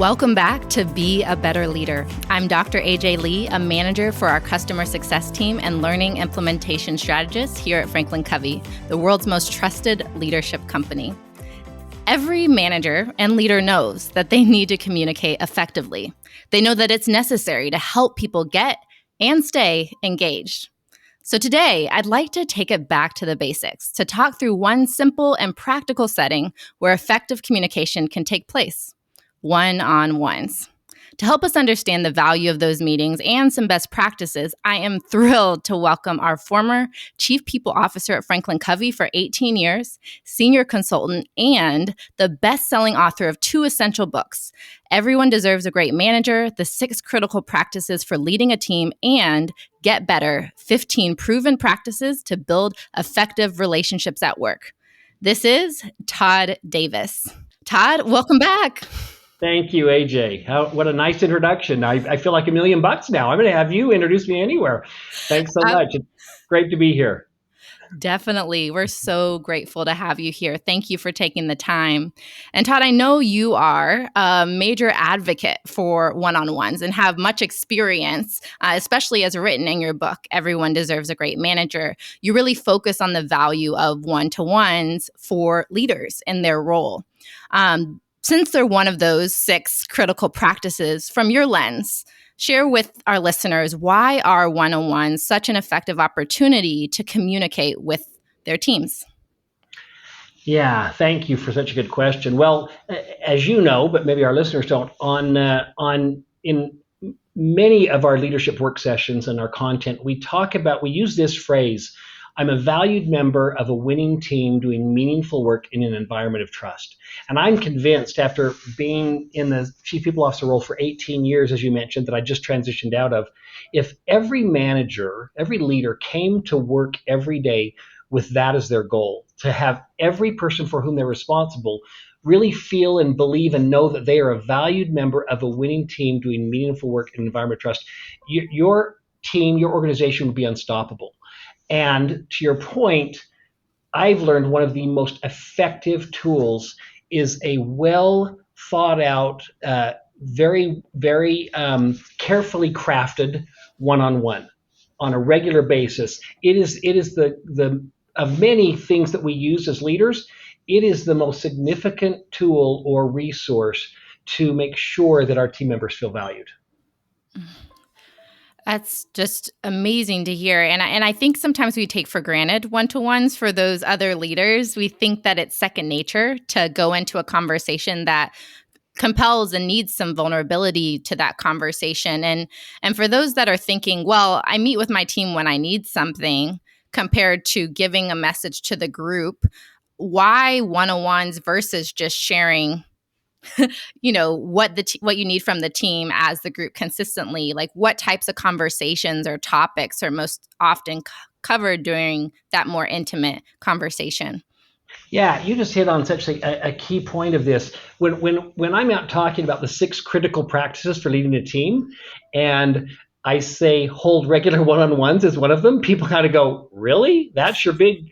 Welcome back to Be a Better Leader. I'm Dr. AJ Lee, a manager for our customer success team and learning implementation strategist here at FranklinCovey, the world's most trusted leadership company. Every manager and leader knows that they need to communicate effectively. They know that it's necessary to help people get and stay engaged. So today, I'd like to take it back to the basics to talk through one simple and practical setting where effective communication can take place: one-on-ones. To help us understand the value of those meetings and some best practices, I am thrilled to welcome our former Chief People Officer at FranklinCovey for 18 years, senior consultant, and the best-selling author of 2 essential books, Everyone Deserves a Great Manager, The 6 Critical Practices for Leading a Team, and Get Better, 15 Proven Practices to Build Effective Relationships at Work. This is Todd Davis. Todd, welcome back. Thank you, AJ. What a nice introduction. I feel like $1 million now. I'm going to have you introduce me anywhere. Thanks so much. It's great to be here. Definitely. We're so grateful to have you here. Thank you for taking the time. And Todd, I know you are a major advocate for one-on-ones and have much experience, especially as written in your book, Everyone Deserves a Great Manager. You really focus on the value of one-to-ones for leaders in their role. Since they're one of those 6 critical practices, from your lens, share with our listeners, why are one-on-ones such an effective opportunity to communicate with their teams? Yeah, thank you for such a good question. Well, as you know, but maybe our listeners don't, in many of our leadership work sessions and our content, we use this phrase: I'm a valued member of a winning team doing meaningful work in an environment of trust. And I'm convinced, after being in the Chief People Officer role for 18 years, as you mentioned, that I just transitioned out of, if every manager, every leader came to work every day with that as their goal, to have every person for whom they're responsible really feel and believe and know that they are a valued member of a winning team doing meaningful work in an environment of trust, your team, your organization would be unstoppable. And to your point, I've learned one of the most effective tools is a well thought out, very, very carefully crafted one-on-one on a regular basis. It is the of many things that we use as leaders, it is the most significant tool or resource to make sure that our team members feel valued. That's just amazing to hear. And I think sometimes we take for granted one-to-ones for those other leaders. We think that it's second nature to go into a conversation that compels and needs some vulnerability to that conversation. And for those that are thinking, well, I meet with my team when I need something, compared to giving a message to the group, why one-on-ones versus just sharing what you need from the team as the group consistently? Like, what types of conversations or topics are most often covered during that more intimate conversation? Yeah, you just hit on such a key point of this. When I'm out talking about the 6 critical practices for leading a team, and I say hold regular one-on-ones as one of them, people kind of go, really? That's your big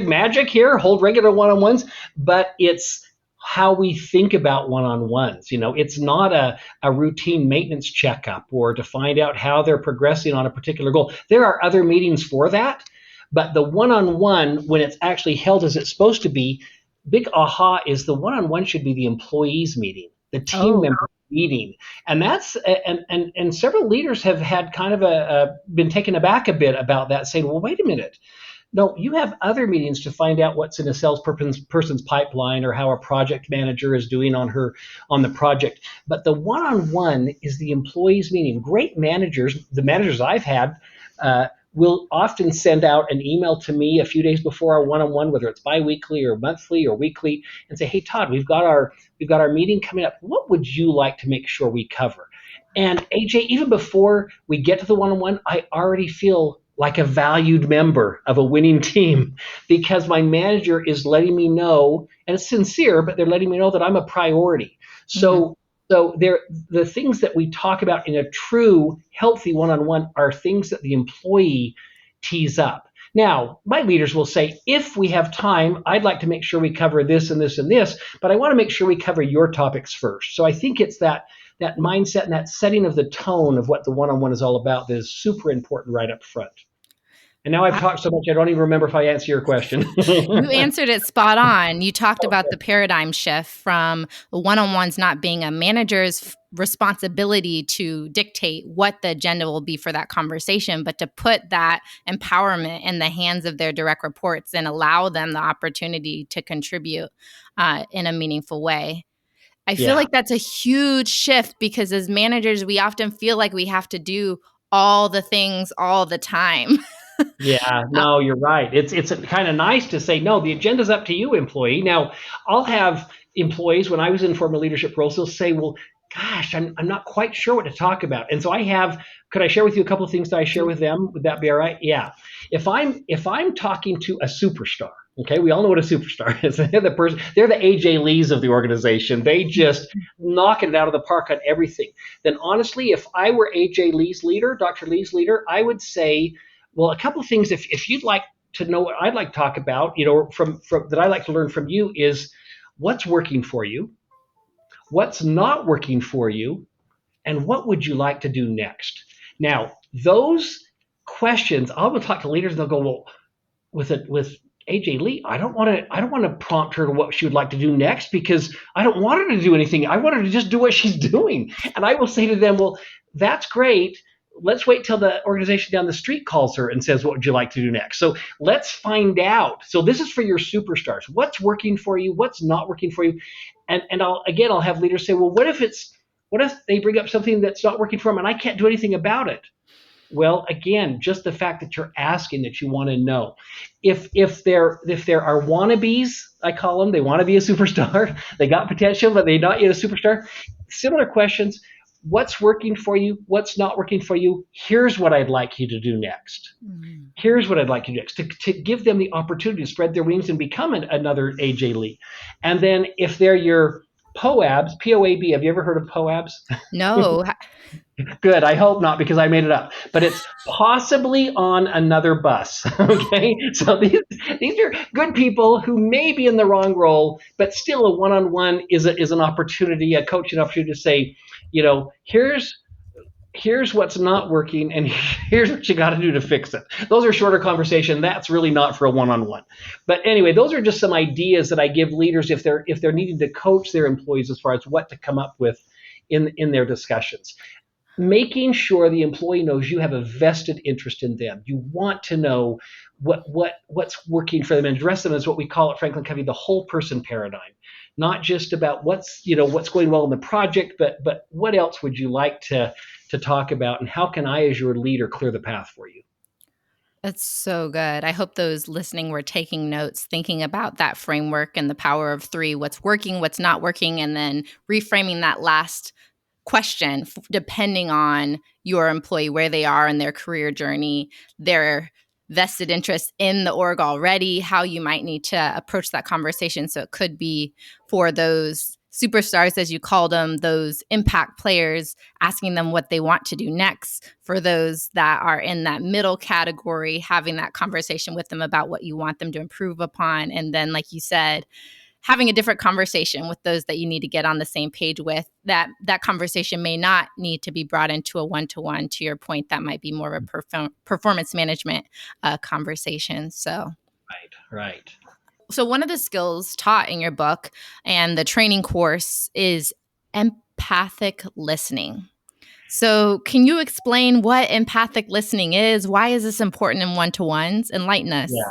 magic here? Hold regular one-on-ones? But it's how we think about one-on-ones. It's not a routine maintenance checkup or to find out how they're progressing on a particular goal. There are other meetings for that, but the one-on-one, when it's actually held as it's supposed to be, big aha is the one-on-one should be the employees meeting, the team member meeting. And that's and several leaders have had kind of been taken aback a bit about that, saying, well, wait a minute. No, you have other meetings to find out what's in a salesperson's pipeline or how a project manager is doing on the project. But the one-on-one is the employees meeting. Great managers, the managers I've had, will often send out an email to me a few days before our one-on-one, whether it's biweekly or monthly or weekly, and say, hey, Todd, we've got our meeting coming up. What would you like to make sure we cover? And AJ, even before we get to the one-on-one, I already feel like a valued member of a winning team, because my manager is letting me know, and it's sincere, but they're letting me know that I'm a priority. So the things that we talk about in a true healthy one-on-one are things that the employee tees up. Now, my leaders will say, if we have time, I'd like to make sure we cover this and this and this, but I want to make sure we cover your topics first. So I think it's that mindset and that setting of the tone of what the one-on-one is all about that is super important right up front. And now I've talked so much, I don't even remember if I answer your question. You answered it spot on. You talked about the paradigm shift from one-on-ones not being a manager's responsibility to dictate what the agenda will be for that conversation, but to put that empowerment in the hands of their direct reports and allow them the opportunity to contribute in a meaningful way. I feel like that's a huge shift because as managers, we often feel like we have to do all the things all the time. Yeah, no, you're right. It's kind of nice to say, no, the agenda's up to you, employee. Now, I'll have employees when I was in formal leadership roles, they'll say, well, gosh, I'm not quite sure what to talk about. And so could I share with you a couple of things that I share with them? Would that be all right? Yeah. If I'm talking to a superstar, okay, we all know what a superstar is. They're the AJ Lees of the organization. They just knock it out of the park on everything. Then honestly, if I were AJ Lee's leader, Dr. Lee's leader, I would say, well, a couple of things, if you'd like to know what I'd like to talk about, from that I like to learn from you is what's working for you, what's not working for you, and what would you like to do next? Now, those questions, I will talk to leaders and they'll go, well, with AJ Lee, I don't want to prompt her to what she would like to do next because I don't want her to do anything. I want her to just do what she's doing. And I will say to them, well, that's great. Let's wait till the organization down the street calls her and says, what would you like to do next? So let's find out. So this is for your superstars. What's working for you? What's not working for you? And I'll have leaders say, well, what if they bring up something that's not working for them and I can't do anything about it? Well, again, just the fact that you're asking, that you want to know. If there are wannabes, I call them, they want to be a superstar, they got potential, but they're not yet a superstar. Similar questions. What's working for you? What's not working for you? Here's what I'd like you to do next. Mm-hmm. Here's what I'd like you to do next. To give them the opportunity to spread their wings and become another AJ Lee. And then if they're your POABs, POAB, have you ever heard of POABs? No. Good. I hope not because I made it up. But it's possibly on another bus. Okay. So these are good people who may be in the wrong role, but still a one-on-one is an opportunity, a coaching opportunity to say, here's what's not working and here's what you got to do to fix it. Those are shorter conversation. That's really not for a one-on-one. But anyway, those are just some ideas that I give leaders if they're needing to coach their employees as far as what to come up with in their discussions. Making sure the employee knows you have a vested interest in them. You want to know what's working for them and address them as what we call at FranklinCovey the whole person paradigm. Not just about what's going well in the project, but what else would you like to talk about and how can I as your leader clear the path for you? That's so good. I hope those listening were taking notes, thinking about that framework and the power of 3, what's working, what's not working, and then reframing that last question depending on your employee, where they are in their career journey, their vested interest in the org already, how you might need to approach that conversation. So it could be for those superstars, as you called them, those impact players, asking them what they want to do next. For those that are in that middle category, having that conversation with them about what you want them to improve upon. And then, like you said, having a different conversation with those that you need to get on the same page with. That conversation may not need to be brought into a one-to-one. To your point, that might be more of a performance management conversation. So, Right. So one of the skills taught in your book and the training course is empathic listening. So can you explain what empathic listening is? Why is this important in one-to-ones? Enlighten us. Yeah.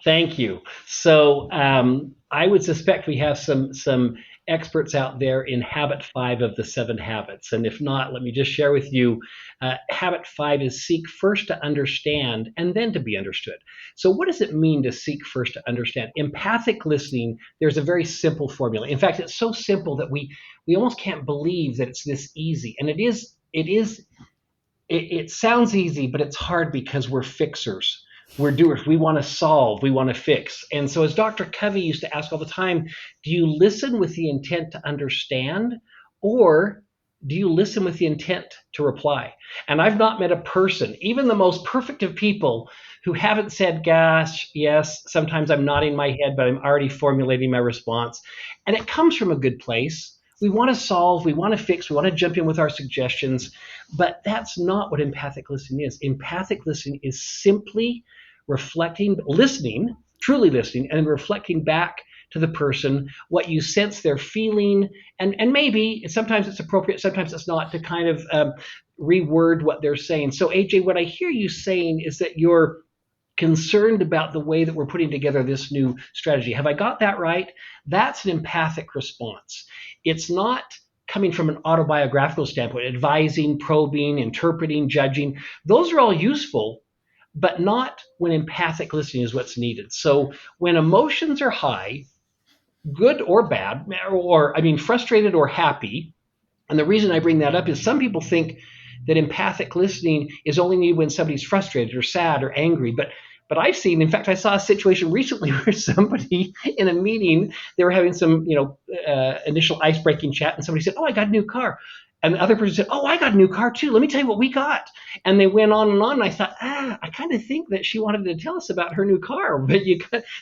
Thank you. So I would suspect we have some experts out there in habit 5 of the 7 habits. And if not, let me just share with you. Habit 5 is seek first to understand and then to be understood. So what does it mean to seek first to understand? Empathic listening, there's a very simple formula. In fact, it's so simple that we almost can't believe that it's this easy. And it sounds easy, but it's hard because we're fixers. We're doers. We want to solve. We want to fix. And so as Dr. Covey used to ask all the time, do you listen with the intent to understand, or do you listen with the intent to reply? And I've not met a person, even the most perfect of people, who haven't said, gosh, yes, sometimes I'm nodding my head, but I'm already formulating my response. And it comes from a good place. We want to solve, we want to fix, we want to jump in with our suggestions, but that's not what empathic listening is. Empathic listening is simply reflecting, listening, truly listening, and reflecting back to the person what you sense they're feeling, and maybe sometimes it's appropriate, sometimes it's not, to kind of reword what they're saying. So AJ, what I hear you saying is that you're concerned about the way that we're putting together this new strategy. Have I got that right? That's an empathic response. It's not coming from an autobiographical standpoint, advising, probing, interpreting, judging. Those are all useful, but not when empathic listening is what's needed. So when emotions are high, good or bad, or I mean, frustrated or happy, and the reason I bring that up is some people think that empathic listening is only needed when somebody's frustrated or sad or angry. But I've seen, in fact, I saw a situation recently where somebody in a meeting, they were having some, initial ice breaking chat, and somebody said, "Oh, I got a new car." And the other person said, "Oh, I got a new car too. Let me tell you what we got." And they went on and on. And I thought, I kind of think that she wanted to tell us about her new car.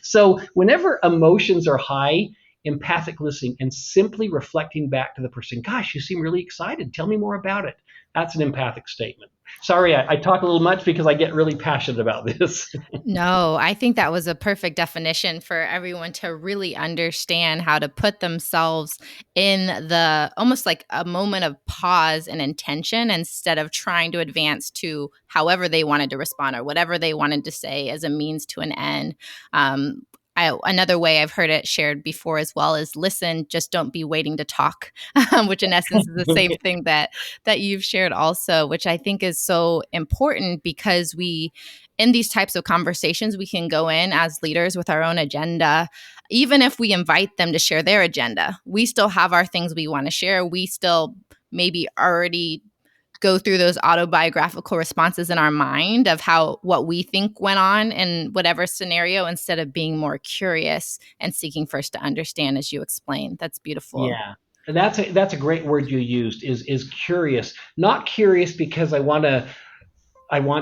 So whenever emotions are high, empathic listening and simply reflecting back to the person, "Gosh, you seem really excited. Tell me more about it." That's an empathic statement. Sorry, I talk a little much because I get really passionate about this. No, I think that was a perfect definition for everyone to really understand how to put themselves in the almost like a moment of pause and intention instead of trying to advance to however they wanted to respond or whatever they wanted to say as a means to an end. Another way I've heard it shared before as well is listen, just don't be waiting to talk, which in essence is the same thing that you've shared also, which I think is so important because in these types of conversations, we can go in as leaders with our own agenda. Even if we invite them to share their agenda, we still have our things we want to share. We still maybe already go through those autobiographical responses in our mind of what we think went on in whatever scenario instead of being more curious and seeking first to understand, as you explained. That's beautiful. Yeah. And that's a great word you used, is curious. Not curious because I want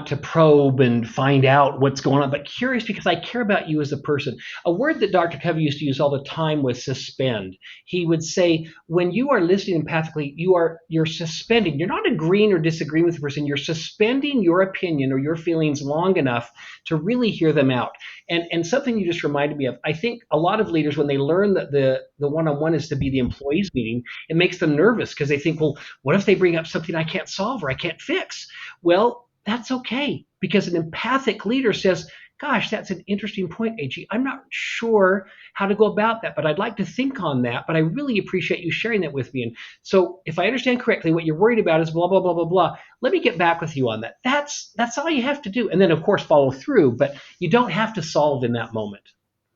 to probe and find out what's going on, but curious because I care about you as a person. A word that Dr. Covey used to use all the time was suspend. He would say, when you are listening empathically, you're suspending. You're not agreeing or disagreeing with the person. You're suspending your opinion or your feelings long enough to really hear them out. And something you just reminded me of, I think a lot of leaders, when they learn that the one-on-one is to be the employees meeting, it makes them nervous because they think, well, what if they bring up something I can't solve or I can't fix? Well, that's okay, because an empathic leader says, "Gosh, that's an interesting point, AG. I'm not sure how to go about that, but I'd like to think on that, but I really appreciate you sharing that with me. And so if I understand correctly, what you're worried about is blah, blah, blah, blah, blah. Let me get back with you on that." That's all you have to do. And then, of course, follow through, but you don't have to solve in that moment.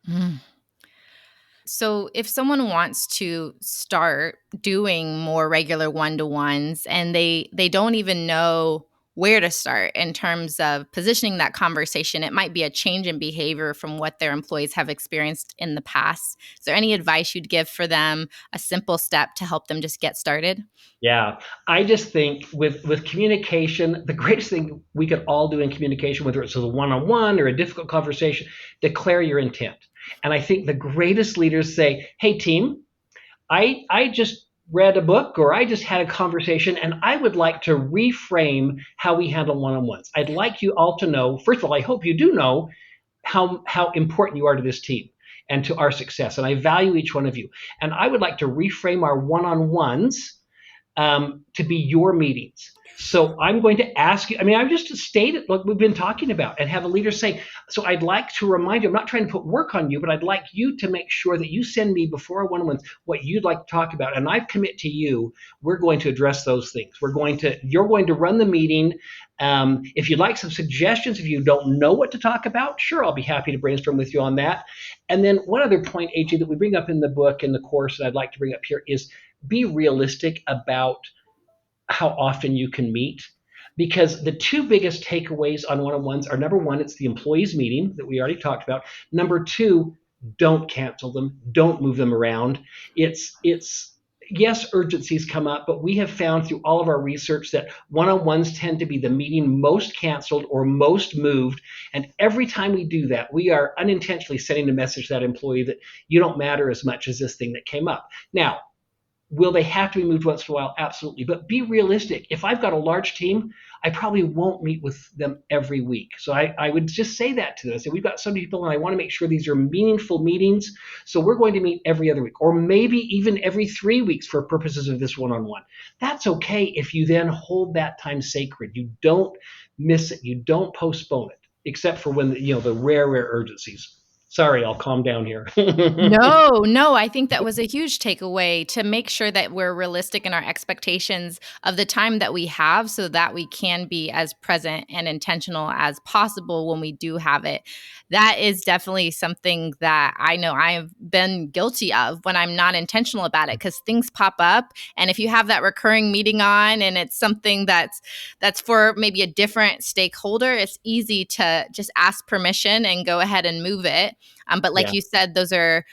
Mm. So, if someone wants to start doing more regular one-to-ones and they don't even know where to start in terms of positioning that conversation, it might be a change in behavior from what their employees have experienced in the past. Is there any advice you'd give for them, a simple step to help them just get started? Yeah, I just think with communication, the greatest thing we could all do in communication, whether it's a one-on-one or a difficult conversation, declare your intent. And I think the greatest leaders say, "Hey, team, I just read a book or I just had a conversation and I would like to reframe how we handle one-on-ones. I'd like you all to know, first of all, I hope you do know how important you are to this team and to our success. And I value each one of you. And I would like to reframe our one-on-ones to be your meetings. So I'm going to ask you, I'm just to state it like we've been talking about and have a leader say, so I'd like to remind you, I'm not trying to put work on you, but I'd like you to make sure that you send me before our one-on-ones what you'd like to talk about. And I commit to you, we're going to address those things. You're going to run the meeting. If you'd like some suggestions, if you don't know what to talk about, sure, I'll be happy to brainstorm with you on that. And then one other point, AJ, that we bring up in the book, in the course, that I'd like to bring up here is be realistic about how often you can meet, because the two biggest takeaways on one-on-ones are, number one, it's the employees meeting that we already talked about. Number two, don't cancel them, don't move them around. It's yes, urgencies come up, but we have found through all of our research that one-on-ones tend to be the meeting most canceled or most moved. And every time we do that, we are unintentionally sending a message to that employee that you don't matter as much as this thing that came up. Now, will they have to be moved once in a while? Absolutely. But be realistic. If I've got a large team, I probably won't meet with them every week. So I would just say that to them. I say, we've got so many people and I want to make sure these are meaningful meetings. So we're going to meet every other week, or maybe even every 3 weeks for purposes of this one-on-one. That's okay if you then hold that time sacred. You don't miss it. You don't postpone it, except for when, the rare urgencies. Sorry, I'll calm down here. No, I think that was a huge takeaway to make sure that we're realistic in our expectations of the time that we have so that we can be as present and intentional as possible when we do have it. That is definitely something that I know I've been guilty of when I'm not intentional about it, because things pop up. And if you have that recurring meeting on and it's something that's for maybe a different stakeholder, it's easy to just ask permission and go ahead and move it. But like you said, those are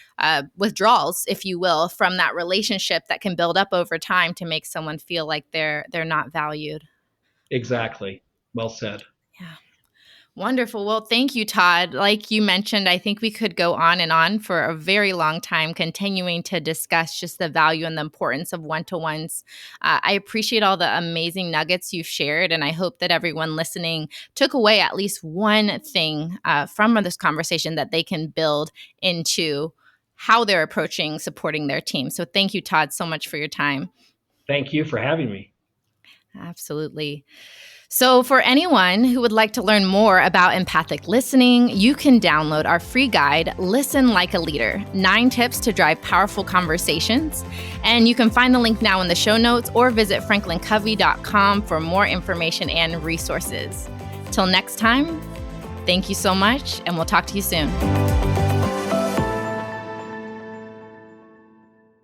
withdrawals, if you will, from that relationship that can build up over time to make someone feel like they're not valued. Exactly. Well said. Yeah. Wonderful. Well, thank you, Todd. Like you mentioned, I think we could go on and on for a very long time, continuing to discuss just the value and the importance of one-to-ones. I appreciate all the amazing nuggets you've shared, and I hope that everyone listening took away at least one thing from this conversation that they can build into how they're approaching supporting their team. So thank you, Todd, so much for your time. Thank you for having me. Absolutely. So for anyone who would like to learn more about empathic listening, you can download our free guide, Listen Like a Leader, 9 Tips to Drive Powerful Conversations. And you can find the link now in the show notes or visit FranklinCovey.com for more information and resources. Till next time, thank you so much, and we'll talk to you soon.